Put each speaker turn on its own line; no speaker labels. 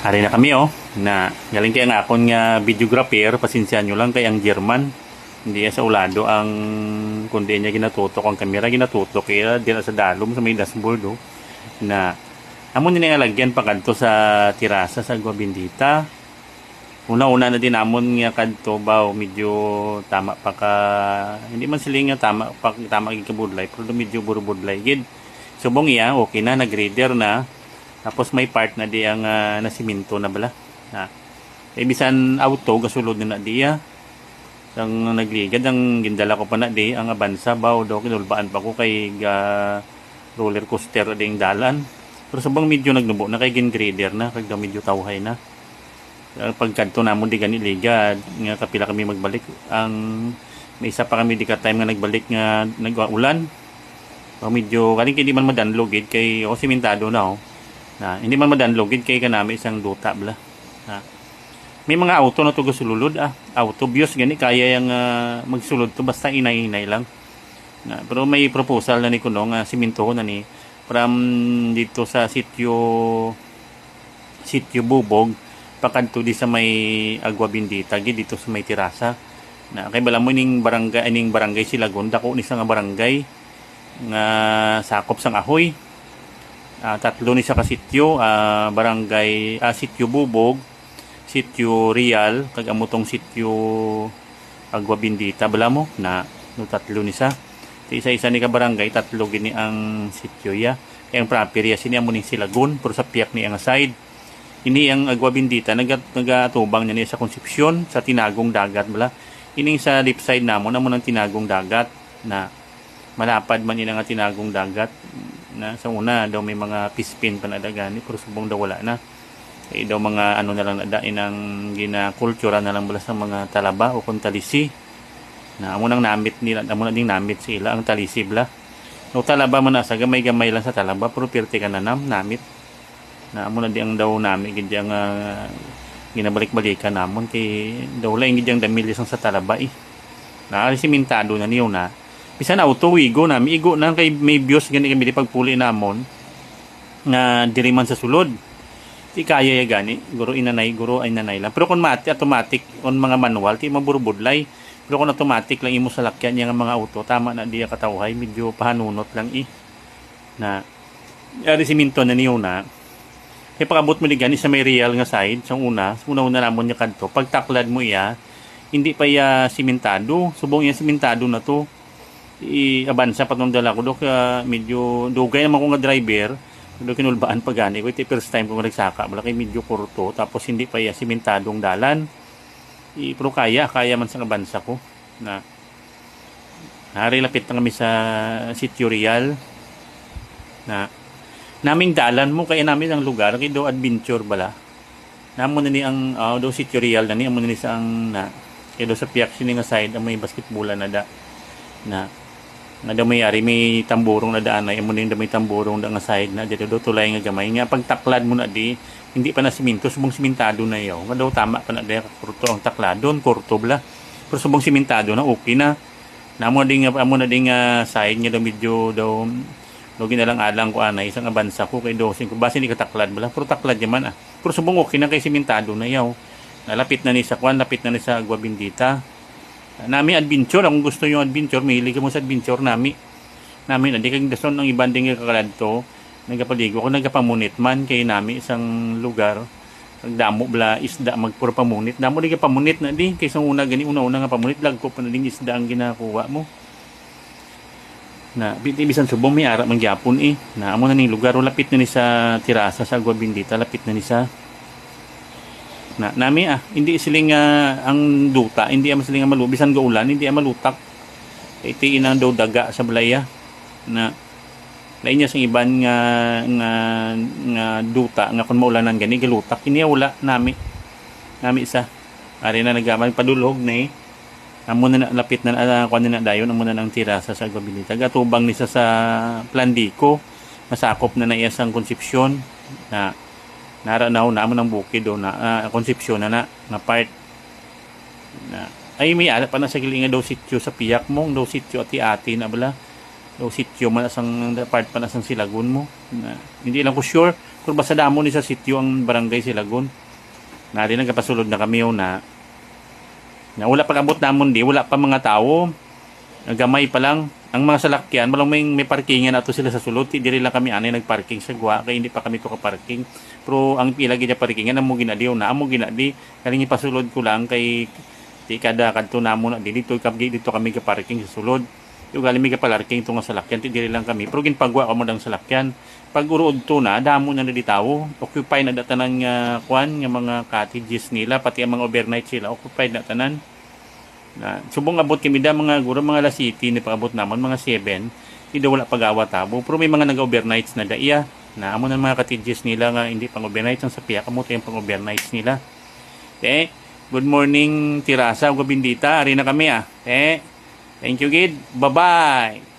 Hari na kami na galing kay ang akon nga videographer, pasensya nyo lang kay ang German. Hindi sa ulado ang kundi niya ginatutok ang kamera, ginatutok kaya dira sa dalom sa may dashboard na amon ni nalagyan pa kadto sa tirasa sa Agua Bendita. Una-una na din amon nga kadto baw medyo tama pa ka, hindi man sila nga tama gid ka budlay, pero medyo buro-budlay gid. Subong iya okay na, nag-grader na. Tapos may part na di ang nasiminto na bala. Bisan auto gasulod na diya. Ang nagligad ang gindala ko pa na di ang Avanza baw daw kinulbaan pa ko kay roller coaster ding dalan. Pero sabang medyo nagnubo na kay grader na kag daw medyo tawhay na. Pagkadto namon di gani ligad nga kapila kami magbalik. Ang may isa pa kami di ka time nga nagbalik nga nag-ulan. Medyo kaling hindi man madanlogid kay simentado na hindi man madanlogid kay kanami isang duta bla. May mga auto na to gasululod auto bios gani kaya yang magsulod to basta inay-inay lang. Pero may proposal na ni kuno nga simento na ni from dito sa sitio Bubog pakadto di sa may Agua Bendita gid dito sa may Tirasa. Kay bala mo ning barangay Silagon dako ni sa nga barangay nga sakop sang Ahoy. Tatlo ni sa kasityo, barangay sitio Bubog, sitio Real, kag amutong sitio Agua Bendita bala mo na tatlo ni sa. Isa-isa ni ka barangay tatlo gini ang sitio ya. Ang property sini amo ning Silagon pero sa piyak ni ang side. Ini ang Agua Bendita nagatubang niya sa Concepcion sa tinagong dagat bala. Ini sa left side namo namo ng tinagong dagat na malapad man ina nga tinagong dagat. Na sa una daw may mga pispin pa na dagani pero subong daw wala na kaya daw mga ano na lang nadain ang ginakultura na lang bala sa mga talaba o kung talisi na amo nang namit nila amo na ding namit sila ang talisi bla no talaba man asa gamay lang sa talaba pero pirti ka na namit na amo na di ang daw nami gid ang ginabalik-balikan namon kay daw laing gid ang damil isang sa talaba na simentado na niyo na bisan auto igo na kay may bios gani kami di pagpuli namon nga diri man sa sulod ti kaya ya gani guro ay nanay lang pero kung automatic on mga manual ti maburbudlay pero kung automatic lang imo sa lakyan yang mga auto tama na diya katawhay medyo pahanunot lang na ari siminto na niyo na kay pakabot mo ni gani sa may real nga side sa una namon nya kadto pagtaklad mo iya hindi pa ya simentado subong ya simentado na to Avanza patong dala ko medyo dugay naman ko nga driver do kinulbaan pa gani ko iti first time ko nagsaka bala kay medyo kurto tapos hindi pa ya simentadong dalan pero kaya man sa Avanza ko na lapit na kami sa sitio Real na naming dalan mo kaya namin ang lugar kay do adventure bala namo na ni ang do sitio Real na ni amo ni sa ang kay do sa piyak sini nga side ang may basketbolan na daw may tamburong na daan ay amo ning may tamburong da nga side na dito do tulay nga gamay nga pagtaklad mo na di hindi pa na siminto subong simentado na yaw nga daw tama pa na di kurto ang takladon kurto bla pero subong simentado na okay na amo na ding side nga daw medyo daw ginalang alang ko anay isang Avanza ko kay dosing ko base ni kataklad bala pero taklad yaman pero subong okay na kay simentado na yaw nalapit na ni sa lapit na ni sa Agua Bendita. Nami adventure, kung gusto yung adventure, mahilig mo sa adventure namin hindi kang dason ng ibang ding kakalado nagapaligo ko nagapamunit man kay nami isang lugar damo bla isda magpuro pamunit damo di ka pamunit na di kaysa una nga pamunit lagko pa na ding isda ang ginakuha mo na bisan subong may ara man gyapon na amo na ning lugar lapit na ni sa Tirasa sa Agua Bendita lapit na ni sa nami hindi siling ang duta hindi am siling malubisan ga ulan hindi malutak iti inang daw daga sa balaya na lain niya sa iban nga duta nga kun maulanan gani galutak ini wala nami isa ari na nagaman padulog na amo na lapit na kuan na dayon amo na nang Tirasa sa Agua Bendita gatubang ni sa Plandico masakop na iya sang Concepcion na naranaw na mo ng bukid na Concepcion na part na ay may ala pa na sa gilinga daw sitio sa piyak mo daw sitio ati na bala daw sitio man asang part pa na sang Silagon mo na, hindi lang ko sure Kung basta damo ni sa sitio ang barangay Silagon. Na rin nagkapasulod na kami yun na wala pag abot namon di, wala pa mga tao. Gamay pa lang. Ang mga salakyan, malang may parkingan ato sila sa sulod. Di rin lang kami anay nagparking sa gwa, kaya hindi pa kami to ka-parking. Pero ang pila gina parkingan, amo ginadiw na, amo ginadi. Kaling ipasulod ko lang kay di kada kadto namo na dito kami ka-parking sa sulod. Yung galing may ka-parking to nga salakyan, di rin lang kami. Pero ginpagwa ka mo ng salakyan. Pag urood to na, damo na ditawo. Occupy na datanan nga kwan, nga mga cottages nila, pati ang mga overnight sila, occupied na tanan. Na subong abot kami da mga guro mga alas city ni pagabot namon mga 7 hindi wala pag-awa tabo pero may mga nag-overnights na daiya na amo na mga cottages nila nga hindi pang overnight ang sa piya kamo tayong pang overnights nila good morning Tirasa ug Bindita ari na kami thank you gid bye bye.